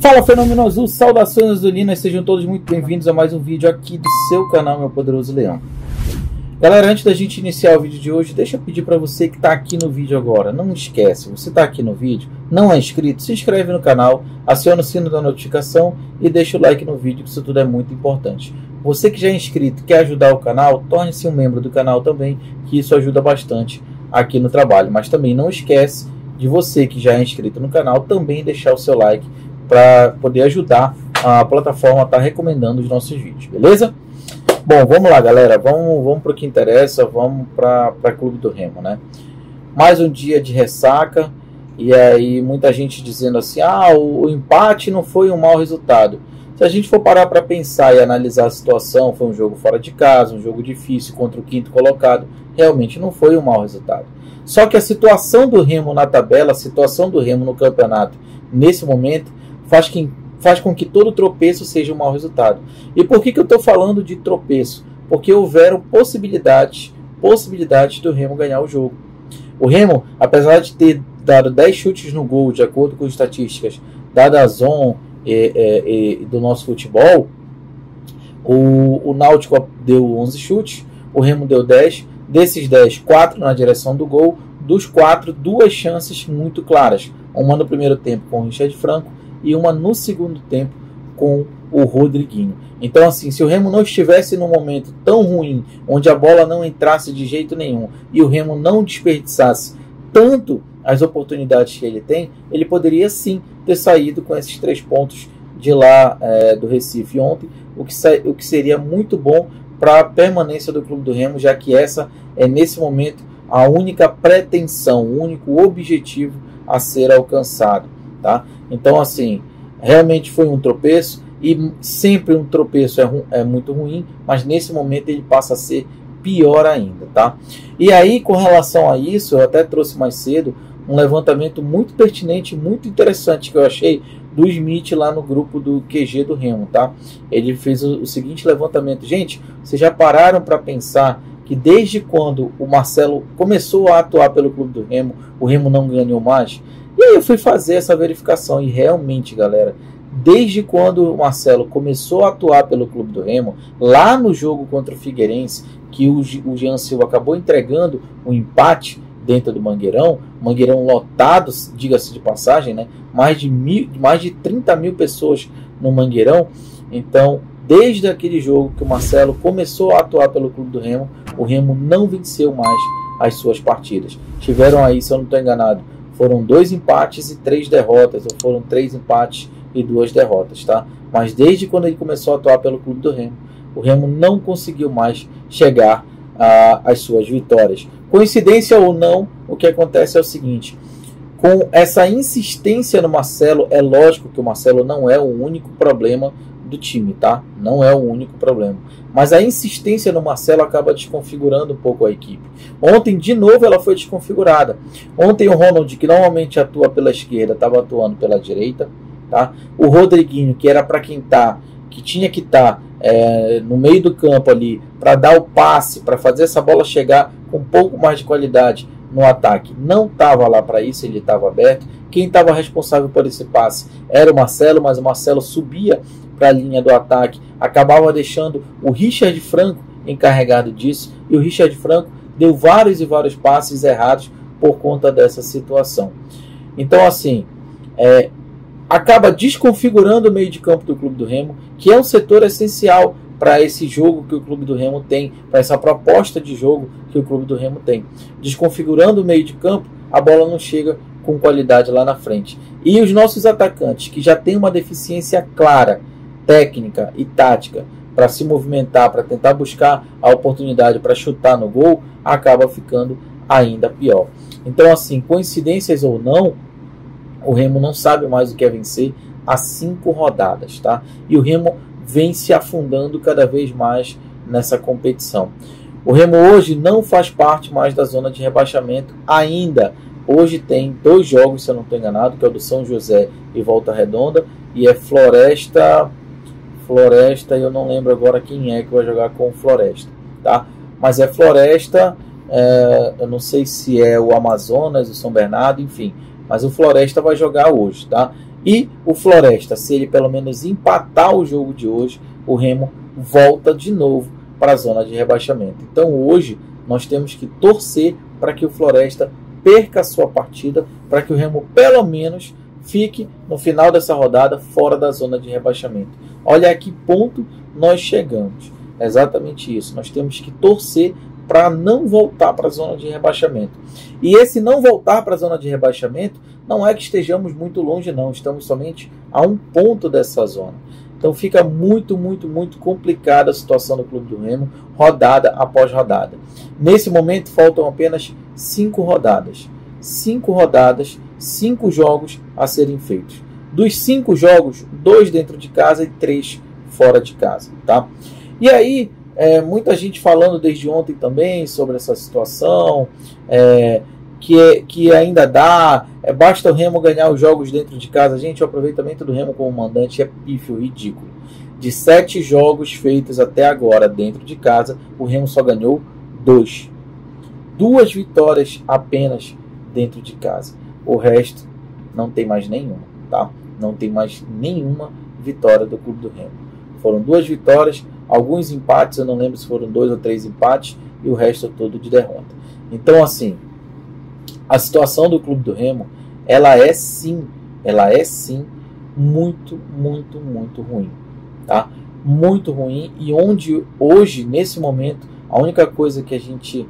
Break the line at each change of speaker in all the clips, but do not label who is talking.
Fala, Fenômeno Azul, saudações azulinas, sejam todos muito bem-vindos a mais um vídeo aqui do seu canal, meu poderoso leão. Galera, antes da gente iniciar o vídeo de hoje, deixa eu pedir para você que está aqui no vídeo agora, não esquece, você está aqui no vídeo, não é inscrito, se inscreve no canal, aciona o sino da notificação e deixa o like no vídeo, que isso tudo é muito importante. Você que já é inscrito, quer ajudar o canal, torne-se um membro do canal também, que isso ajuda bastante aqui no trabalho. Mas também não esquece de você que já é inscrito no canal, também deixar o seu like, para poder ajudar a plataforma a estar recomendando os nossos vídeos, beleza? Bom, vamos lá, galera, vamos para o que interessa, vamos para Clube do Remo, né? Mais um dia de ressaca, e aí muita gente dizendo assim, o empate não foi um mau resultado. Se a gente for parar para pensar e analisar a situação, foi um jogo fora de casa, um jogo difícil contra o quinto colocado, realmente não foi um mau resultado. Só que a situação do Remo na tabela, a situação do Remo no campeonato, nesse momento, faz com que todo tropeço seja um mau resultado. E por que eu estou falando de tropeço? Porque houveram possibilidades do Remo ganhar o jogo. O Remo, apesar de ter dado 10 chutes no gol, de acordo com as estatísticas da DAZN e do nosso futebol, o Náutico deu 11 chutes, o Remo deu 10. Desses 10, 4 na direção do gol. Dos 4, 2 chances muito claras. Uma no primeiro tempo com o Richard Franco e uma no segundo tempo com o Rodriguinho. Então, assim, se o Remo não estivesse num momento tão ruim, onde a bola não entrasse de jeito nenhum, e o Remo não desperdiçasse tanto as oportunidades que ele tem, ele poderia sim ter saído com esses 3 pontos de lá do Recife ontem, o que seria muito bom para a permanência do Clube do Remo, já que essa é, nesse momento, a única pretensão, o único objetivo a ser alcançado, tá? Então, assim, realmente foi um tropeço, e sempre um tropeço é muito ruim, mas nesse momento ele passa a ser pior ainda, tá? E aí, com relação a isso, eu até trouxe mais cedo um levantamento muito pertinente, muito interessante que eu achei do Smith lá no grupo do QG do Remo, tá? Ele fez o seguinte levantamento. Gente, vocês já pararam para pensar que desde quando o Marcelo começou a atuar pelo Clube do Remo, o Remo não ganhou mais? E aí eu fui fazer essa verificação e realmente, galera, desde quando o Marcelo começou a atuar pelo Clube do Remo, lá no jogo contra o Figueirense, que o Jean Silva acabou entregando o empate dentro do Mangueirão lotado, diga-se de passagem, né? mais de 30 mil pessoas no Mangueirão. Então, desde aquele jogo que o Marcelo começou a atuar pelo Clube do Remo, o Remo não venceu mais as suas partidas. Tiveram aí, se eu não estou enganado, foram 2 empates e 3 derrotas, ou foram 3 empates e 2 derrotas, tá? Mas desde quando ele começou a atuar pelo Clube do Remo, o Remo não conseguiu mais chegar às suas vitórias. Coincidência ou não, o que acontece é o seguinte: com essa insistência no Marcelo, é lógico que o Marcelo não é o único problema do time, tá? Não é o único problema. Mas a insistência no Marcelo acaba desconfigurando um pouco a equipe. Ontem, de novo, ela foi desconfigurada. Ontem o Ronald, que normalmente atua pela esquerda, estava atuando pela direita, tá? O Rodriguinho, que era para quem que tinha que estar no meio do campo ali, para dar o passe, para fazer essa bola chegar com um pouco mais de qualidade no ataque, não estava lá para isso, ele estava aberto. Quem estava responsável por esse passe era o Marcelo, mas o Marcelo subia para a linha do ataque, acabava deixando o Richard Franco encarregado disso, e o Richard Franco deu vários e vários passes errados por conta dessa situação. Então, assim, acaba desconfigurando o meio de campo do Clube do Remo, que é um setor essencial para esse jogo que o Clube do Remo tem, para essa proposta de jogo que o Clube do Remo tem. Desconfigurando o meio de campo, a bola não chega com qualidade lá na frente. E os nossos atacantes, que já têm uma deficiência clara, técnica e tática, para se movimentar, para tentar buscar a oportunidade para chutar no gol, acaba ficando ainda pior. Então, assim, coincidências ou não, o Remo não sabe mais o que é vencer há 5 rodadas, tá? E o Remo vem se afundando cada vez mais nessa competição. O Remo hoje não faz parte mais da zona de rebaixamento ainda. Hoje tem 2 jogos, se eu não estou enganado, que é o do São José e Volta Redonda, e é Floresta, eu não lembro agora quem é que vai jogar com o Floresta, tá? Mas é Floresta, eu não sei se é o Amazonas, o São Bernardo, enfim, mas o Floresta vai jogar hoje, tá? E o Floresta, se ele pelo menos empatar o jogo de hoje, o Remo volta de novo para a zona de rebaixamento. Então hoje nós temos que torcer para que o Floresta perca a sua partida, para que o Remo pelo menos fique no final dessa rodada fora da zona de rebaixamento. Olha a que ponto nós chegamos. É exatamente isso. Nós temos que torcer para não voltar para a zona de rebaixamento. E esse não voltar para a zona de rebaixamento não é que estejamos muito longe, não. Estamos somente a um ponto dessa zona. Então fica muito complicada a situação do Clube do Remo, rodada após rodada. Nesse momento faltam apenas 5 rodadas. 5 rodadas, 5 jogos a serem feitos. Dos 5 jogos, 2 dentro de casa e 3 fora de casa. Tá? E aí, muita gente falando desde ontem também sobre essa situação, que ainda dá, basta o Remo ganhar os jogos dentro de casa. Gente, o aproveitamento do Remo como mandante é pífio, ridículo. De 7 jogos feitos até agora dentro de casa, o Remo só ganhou 2. 2 vitórias apenas dentro de casa. O resto não tem mais nenhuma, tá? Não tem mais nenhuma vitória do Clube do Remo. Foram 2 vitórias, alguns empates, eu não lembro se foram 2 ou 3 empates, e o resto todo de derrota. Então, assim, a situação do Clube do Remo, ela é sim muito ruim, tá? Muito ruim, e onde hoje, nesse momento, a única coisa que a gente,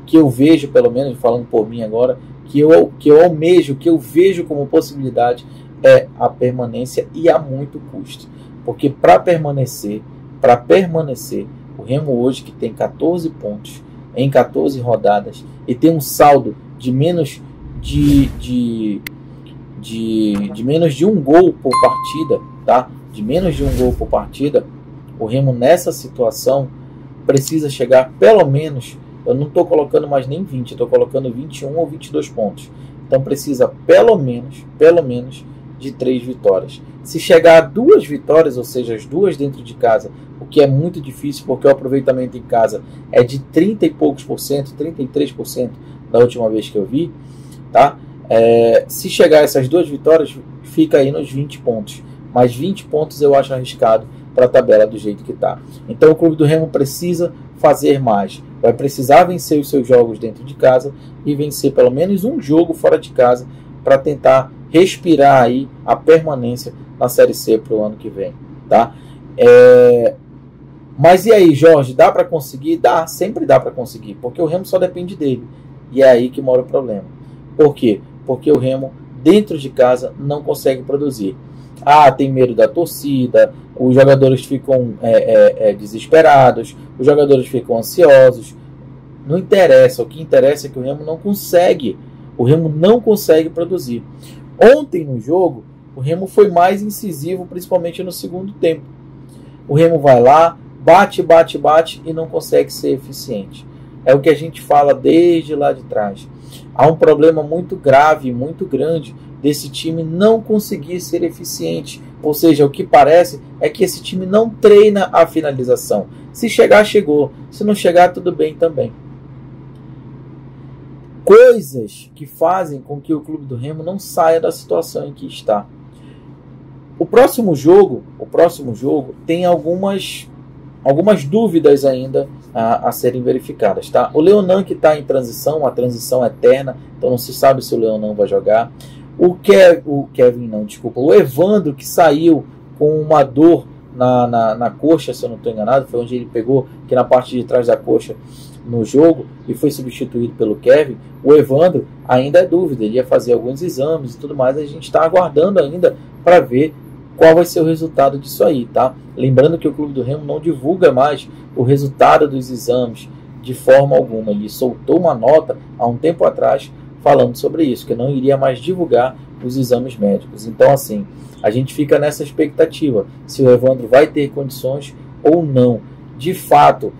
que eu vejo, pelo menos falando por mim agora, que eu almejo, que eu vejo como possibilidade, é a permanência, e a muito custo. Porque para permanecer, o Remo hoje, que tem 14 pontos em 14 rodadas e tem um saldo de menos de menos de um gol por partida, tá? De menos de um gol por partida, o Remo nessa situação precisa chegar pelo menos, eu não estou colocando mais nem 20, eu estou colocando 21 ou 22 pontos. Então precisa pelo menos de 3 vitórias. Se chegar a 2 vitórias, ou seja, as 2 dentro de casa, o que é muito difícil, porque o aproveitamento em casa é de 30 e poucos por cento, 33% da última vez que eu vi, tá? Se chegar a essas 2 vitórias, fica aí nos 20 pontos. Mas 20 pontos eu acho arriscado para a tabela do jeito que está. Então o Clube do Remo precisa fazer mais. Vai precisar vencer os seus jogos dentro de casa e vencer pelo menos um jogo fora de casa para tentar respirar aí a permanência na Série C para o ano que vem, tá? Mas e aí, Jorge, dá para conseguir? Dá, sempre dá para conseguir, porque o Remo só depende dele. E é aí que mora o problema. Por quê? Porque o Remo, dentro de casa, não consegue produzir. Tem medo da torcida, os jogadores ficam desesperados, os jogadores ficam ansiosos. Não interessa, o que interessa é que o Remo não consegue. O Remo não consegue produzir. Ontem no jogo, o Remo foi mais incisivo, principalmente no segundo tempo. O Remo vai lá, bate e não consegue ser eficiente. É o que a gente fala desde lá de trás. Há um problema muito grave, muito grande, desse time não conseguir ser eficiente. Ou seja, o que parece é que esse time não treina a finalização. Se chegar, chegou. Se não chegar, tudo bem também. Coisas que fazem com que o Clube do Remo não saia da situação em que está. O próximo jogo tem algumas dúvidas ainda a serem verificadas, tá? O Leonan, que está em transição, a transição eterna, então não se sabe se o Leonan vai jogar. O Evandro, que saiu com uma dor na coxa, se eu não estou enganado, foi onde ele pegou, que na parte de trás da coxa no jogo, e foi substituído pelo Kevin. O Evandro ainda é dúvida, ele ia fazer alguns exames e tudo mais, a gente está aguardando ainda para ver qual vai ser o resultado disso aí, tá? Lembrando que o Clube do Remo não divulga mais o resultado dos exames de forma alguma. Ele soltou uma nota há um tempo atrás falando sobre isso, que não iria mais divulgar os exames médicos. Então, assim, a gente fica nessa expectativa, se o Evandro vai ter condições ou não. De fato,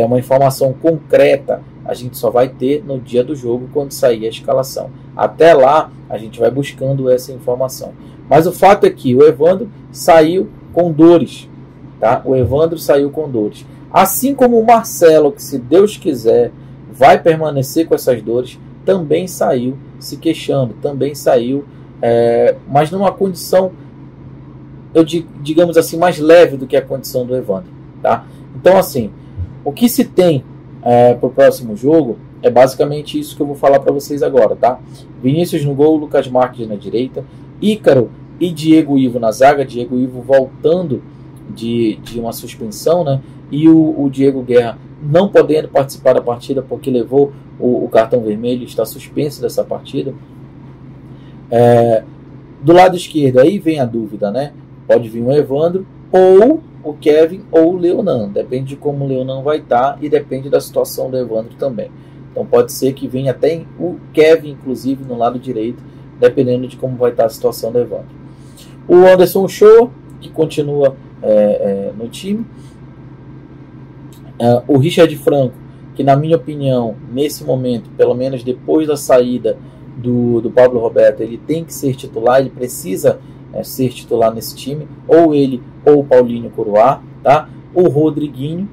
uma informação concreta a gente só vai ter no dia do jogo, quando sair a escalação. Até lá, a gente vai buscando essa informação. Mas o fato é que o Evandro saiu com dores, tá? O Evandro saiu com dores. Assim como o Marcelo, que se Deus quiser, vai permanecer com essas dores, também saiu se queixando, também saiu mas numa condição, digamos assim, mais leve do que a condição do Evandro, tá? Então, assim, o que se tem para o próximo jogo é basicamente isso que eu vou falar para vocês agora, tá? Vinícius no gol, Lucas Marques na direita, Ícaro e Diego Ivo na zaga, Diego Ivo voltando de uma suspensão, né? E o Diego Guerra não podendo participar da partida porque levou o cartão vermelho, está suspenso dessa partida. Do lado esquerdo, aí vem a dúvida, né? Pode vir o Evandro, ou o Kevin, ou o Leonan. Depende de como o Leonan vai estar e depende da situação do Evandro também. Então pode ser que venha até o Kevin, inclusive, no lado direito, dependendo de como vai estar a situação do Evandro. O Anderson Shoa, que continua no time. O Richard Franco, que na minha opinião, nesse momento, pelo menos depois da saída do Pablo Roberto, ele tem que ser titular, ele precisa ser titular nesse time, ou ele ou o Paulinho Coroá, tá? O Rodriguinho,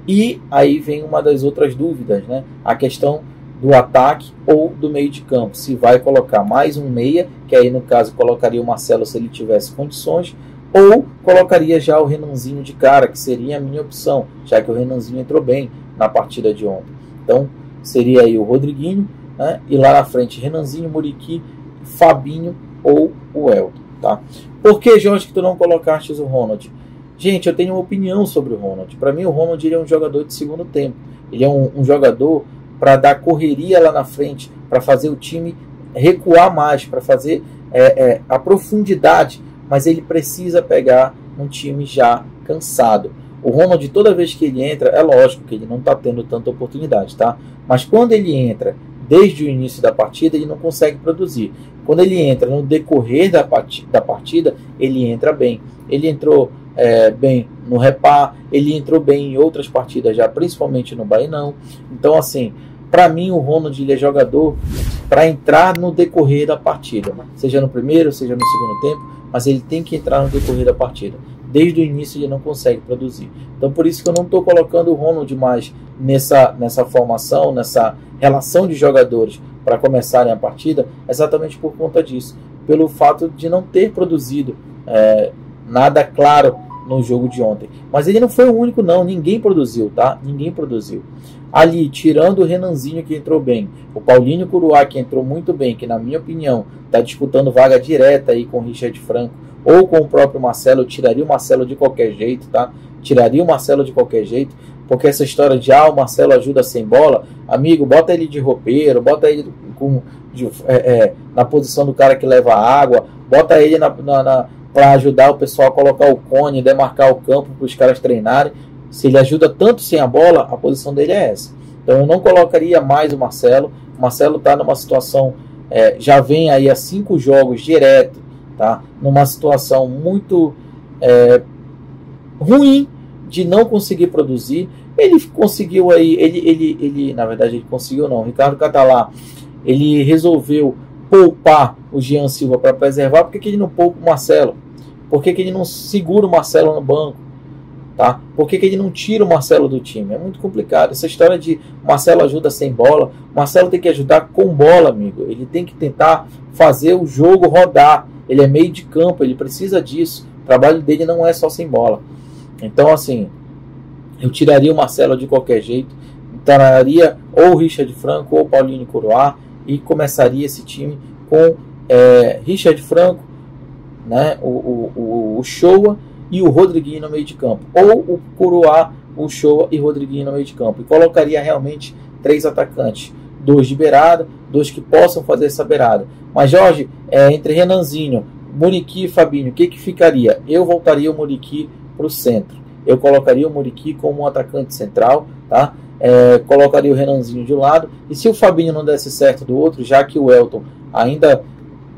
e aí vem uma das outras dúvidas, né? A questão do ataque ou do meio de campo, se vai colocar mais um meia, que aí no caso colocaria o Marcelo se ele tivesse condições, ou colocaria já o Renanzinho de cara, que seria a minha opção, já que o Renanzinho entrou bem na partida de ontem. Então seria aí o Rodriguinho, né? E lá na frente Renanzinho, Muriqui, Fabinho ou o Elton, tá? Por que, Jorge, que tu não colocaste o Ronald? Gente, eu tenho uma opinião sobre o Ronald. Para mim o Ronald ele é um jogador de segundo tempo, ele é um jogador para dar correria lá na frente, para fazer o time recuar mais, para fazer a profundidade, mas ele precisa pegar um time já cansado. O Ronald, toda vez que ele entra, é lógico que ele não está tendo tanta oportunidade, tá? Mas quando ele entra desde o início da partida, ele não consegue produzir. Quando ele entra no decorrer da partida, ele entra bem. Ele entrou bem no Repá, ele entrou bem em outras partidas já, principalmente no Bainão. Então, assim, para mim o Ronald ele é jogador para entrar no decorrer da partida, seja no primeiro, seja no segundo tempo, mas ele tem que entrar no decorrer da partida. Desde o início ele não consegue produzir. Então por isso que eu não estou colocando o Ronald mais nessa formação, nessa relação de jogadores para começarem a partida, exatamente por conta disso, pelo fato de não ter produzido nada claro no jogo de ontem. Mas ele não foi o único não, ninguém produziu, tá? Ninguém produziu. Ali, tirando o Renanzinho que entrou bem, o Paulinho Coroá que entrou muito bem, que na minha opinião está disputando vaga direta aí com o Richard Franco ou com o próprio Marcelo, eu tiraria o Marcelo de qualquer jeito, tá? Tiraria o Marcelo de qualquer jeito, porque essa história de o Marcelo ajuda sem bola, amigo, bota ele de roupeiro, bota ele na posição do cara que leva água, bota ele para ajudar o pessoal a colocar o cone, demarcar o campo para os caras treinarem. Se ele ajuda tanto sem a bola, a posição dele é essa. Então eu não colocaria mais o Marcelo. O Marcelo está numa situação, já vem aí a 5 jogos direto, tá? Numa situação muito ruim de não conseguir produzir. Ele conseguiu aí, ele na verdade ele conseguiu não. O Ricardo Catalá, ele resolveu poupar o Jean Silva para preservar. Por que ele não poupa o Marcelo? Por que ele não segura o Marcelo no banco? Tá? Por que ele não tira o Marcelo do time? É muito complicado. Essa história de Marcelo ajuda sem bola. Marcelo tem que ajudar com bola, amigo. Ele tem que tentar fazer o jogo rodar. Ele é meio de campo, ele precisa disso. O trabalho dele não é só sem bola. Então, assim, eu tiraria o Marcelo de qualquer jeito. Entraria ou o Richard Franco ou o Paulinho Coroá e começaria esse time com Richard Franco, né, o Shoa e o Rodriguinho no meio de campo, ou o Coroá, o Shoa e o Rodriguinho no meio de campo, e colocaria realmente 3 atacantes, 2 de beirada, 2 que possam fazer essa beirada. Mas Jorge, entre Renanzinho, Muriqui e Fabinho, o que ficaria? Eu voltaria o Muriqui para o centro, eu colocaria o Muriqui como um atacante central, tá? Colocaria o Renanzinho de um lado, e se o Fabinho não desse certo do outro, já que o Elton ainda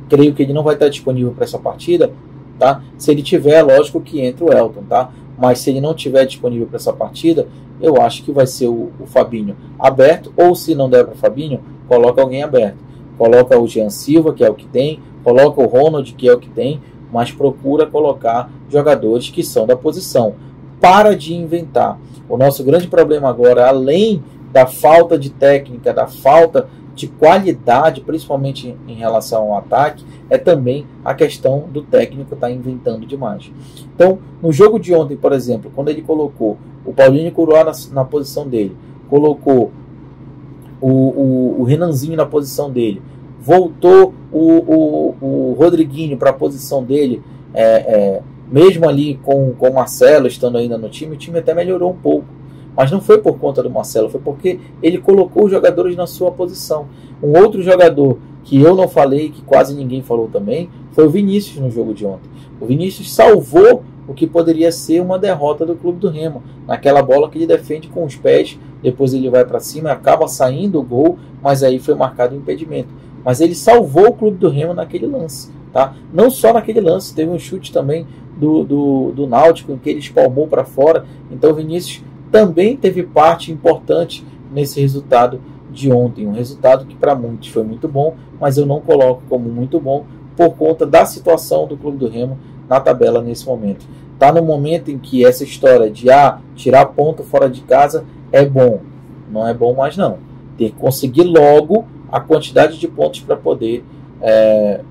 creio que ele não vai estar disponível para essa partida, tá? Se ele tiver, lógico que entra o Elton, tá? Mas se ele não tiver disponível para essa partida, eu acho que vai ser o Fabinho aberto, ou se não der para o Fabinho, coloca alguém aberto. Coloca o Jean Silva, que é o que tem, coloca o Ronald, que é o que tem, mas procura colocar jogadores que são da posição. Para de inventar. O nosso grande problema agora, além da falta de técnica, da falta de qualidade, principalmente em relação ao ataque, é também a questão do técnico estar inventando demais. Então, no jogo de ontem, por exemplo, quando ele colocou o Paulinho Curuá na posição dele, colocou o Renanzinho na posição dele, voltou o Rodriguinho para a posição dele, mesmo ali com o Marcelo estando ainda no time, o time até melhorou um pouco. Mas não foi por conta do Marcelo, foi porque ele colocou os jogadores na sua posição. Um outro jogador que eu não falei, que quase ninguém falou também, foi o Vinícius no jogo de ontem. O Vinícius salvou o que poderia ser uma derrota do Clube do Remo. Naquela bola que ele defende com os pés, depois ele vai para cima e acaba saindo o gol, mas aí foi marcado o impedimento. Mas ele salvou o Clube do Remo naquele lance. Tá? Não só naquele lance, teve um chute também do Náutico, em que ele espalmou para fora. Então o Vinícius também teve parte importante nesse resultado de ontem. Um resultado que para muitos foi muito bom, mas eu não coloco como muito bom por conta da situação do Clube do Remo na tabela nesse momento. Está no momento em que essa história de tirar ponto fora de casa é bom. Não é bom mais não. Ter que conseguir logo a quantidade de pontos para poder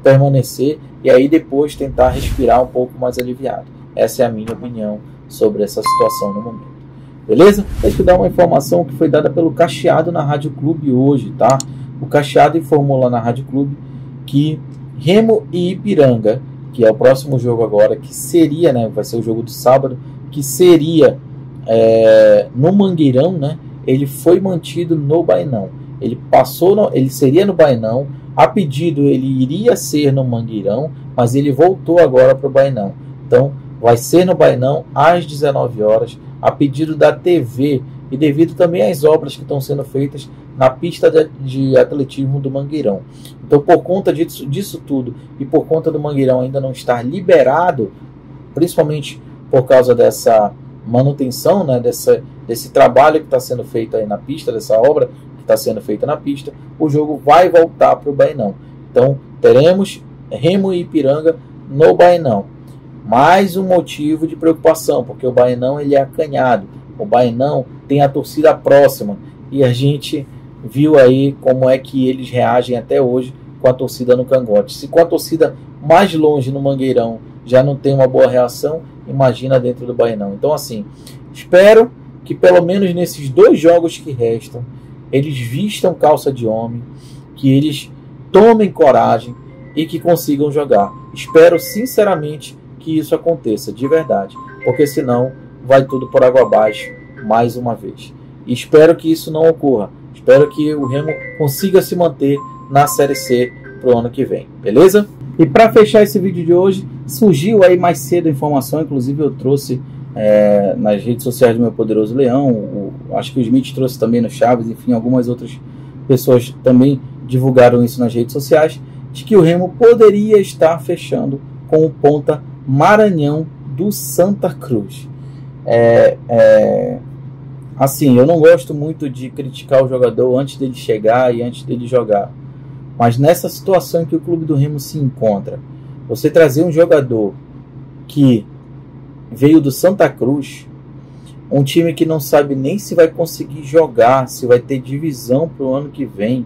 permanecer e aí depois tentar respirar um pouco mais aliviado. Essa é a minha opinião sobre essa situação no momento. Beleza? Deixa eu dar uma informação que foi dada pelo Cacheado na Rádio Clube hoje, tá? O Cacheado informou lá na Rádio Clube que Remo e Ipiranga, que é o próximo jogo agora, que seria, né, vai ser o jogo do sábado, que seria no Mangueirão, né? Ele foi mantido no Bainão. Ele ele seria no Bainão, a pedido ele iria ser no Mangueirão, mas ele voltou agora para o Bainão. Então, vai ser no Bainão às 19 horas, a pedido da TV e devido também às obras que estão sendo feitas na pista de atletismo do Mangueirão. Então, por conta disso tudo e por conta do Mangueirão ainda não estar liberado, principalmente por causa dessa manutenção, né, desse trabalho que está sendo feito aí na pista, dessa obra que está sendo feita na pista, o jogo vai voltar para o Bainão. Então, teremos Remo e Ipiranga no Bainão. Mais um motivo de preocupação, porque o Bainão ele é acanhado. O Bainão tem a torcida próxima e a gente viu aí como é que eles reagem até hoje com a torcida no cangote. Se com a torcida mais longe no Mangueirão já não tem uma boa reação, imagina dentro do Bainão. Então assim, espero que pelo menos nesses 2 jogos que restam, eles vistam calça de homem, que eles tomem coragem e que consigam jogar. Espero sinceramente que isso aconteça de verdade, porque senão vai tudo por água abaixo mais uma vez. E espero que isso não ocorra. Espero que o Remo consiga se manter na Série C para o ano que vem, beleza? E para fechar esse vídeo de hoje, surgiu aí mais cedo a informação, inclusive eu trouxe nas redes sociais do Meu Poderoso Leão, acho que o Smith trouxe também no Chaves, enfim, algumas outras pessoas também divulgaram isso nas redes sociais, de que o Remo poderia estar fechando com o ponta Maranhão do Santa Cruz. Assim, eu não gosto muito de criticar o jogador antes dele chegar e antes dele jogar, mas nessa situação em que o Clube do Remo se encontra, você trazer um jogador que veio do Santa Cruz, um time que não sabe nem se vai conseguir jogar, se vai ter divisão para o ano que vem,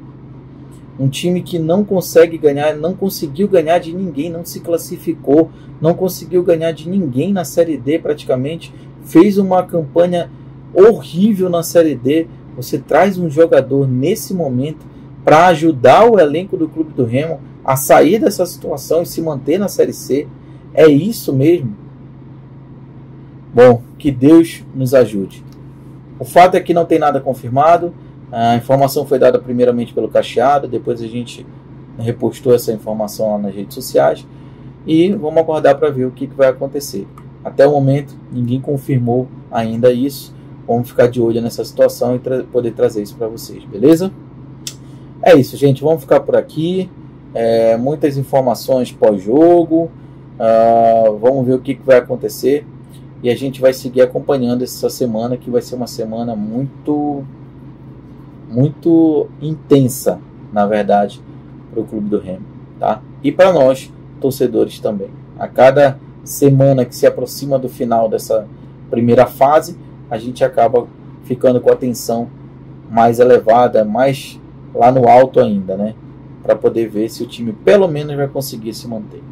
um time que não consegue ganhar, não conseguiu ganhar de ninguém, não se classificou, não conseguiu ganhar de ninguém na Série D praticamente, fez uma campanha horrível na Série D. Você traz um jogador nesse momento para ajudar o elenco do Clube do Remo a sair dessa situação e se manter na Série C. É isso mesmo? Bom, que Deus nos ajude. O fato é que não tem nada confirmado. A informação foi dada primeiramente pelo Cacheado, depois a gente repostou essa informação lá nas redes sociais e vamos aguardar para ver o que vai acontecer. Até o momento, ninguém confirmou ainda isso. Vamos ficar de olho nessa situação e poder trazer isso para vocês, beleza? É isso, gente. Vamos ficar por aqui. Muitas informações pós-jogo. Vamos ver o que vai acontecer. E a gente vai seguir acompanhando essa semana, que vai ser uma semana muito intensa, na verdade, para o Clube do Remo, tá? E para nós, torcedores também. A cada semana que se aproxima do final dessa primeira fase, a gente acaba ficando com a tensão mais elevada, mais lá no alto ainda, né? Para poder ver se o time pelo menos vai conseguir se manter.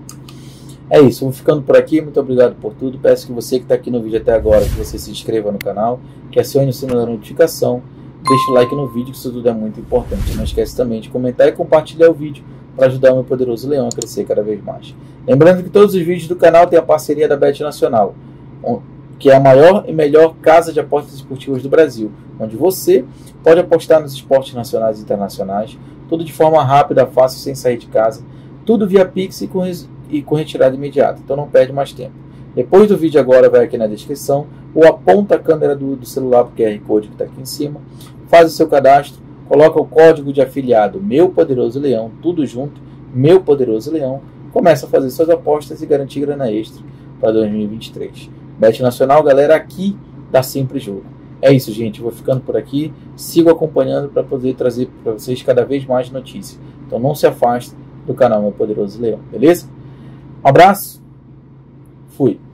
É isso, vou ficando por aqui, muito obrigado por tudo. Peço que você que está aqui no vídeo até agora, que você se inscreva no canal, que acione o sininho da notificação, deixe o like no vídeo, que isso tudo é muito importante. Não esquece também de comentar e compartilhar o vídeo para ajudar o meu poderoso leão a crescer cada vez mais. Lembrando que todos os vídeos do canal têm a parceria da Bet Nacional, que é a maior e melhor casa de apostas esportivas do Brasil, onde você pode apostar nos esportes nacionais e internacionais, tudo de forma rápida, fácil, sem sair de casa, tudo via Pix e com retirada imediata, então não perde mais tempo. Depois do vídeo agora vai aqui na descrição, ou aponta a câmera do celular para o QR Code que está aqui em cima, faz o seu cadastro, coloca o código de afiliado Meu Poderoso Leão, tudo junto, Meu Poderoso Leão, começa a fazer suas apostas e garantir grana extra para 2023. Bet Nacional, galera, aqui dá sempre jogo. É isso, gente, vou ficando por aqui, sigo acompanhando para poder trazer para vocês cada vez mais notícias. Então não se afaste do canal Meu Poderoso Leão, beleza? Um abraço, fui!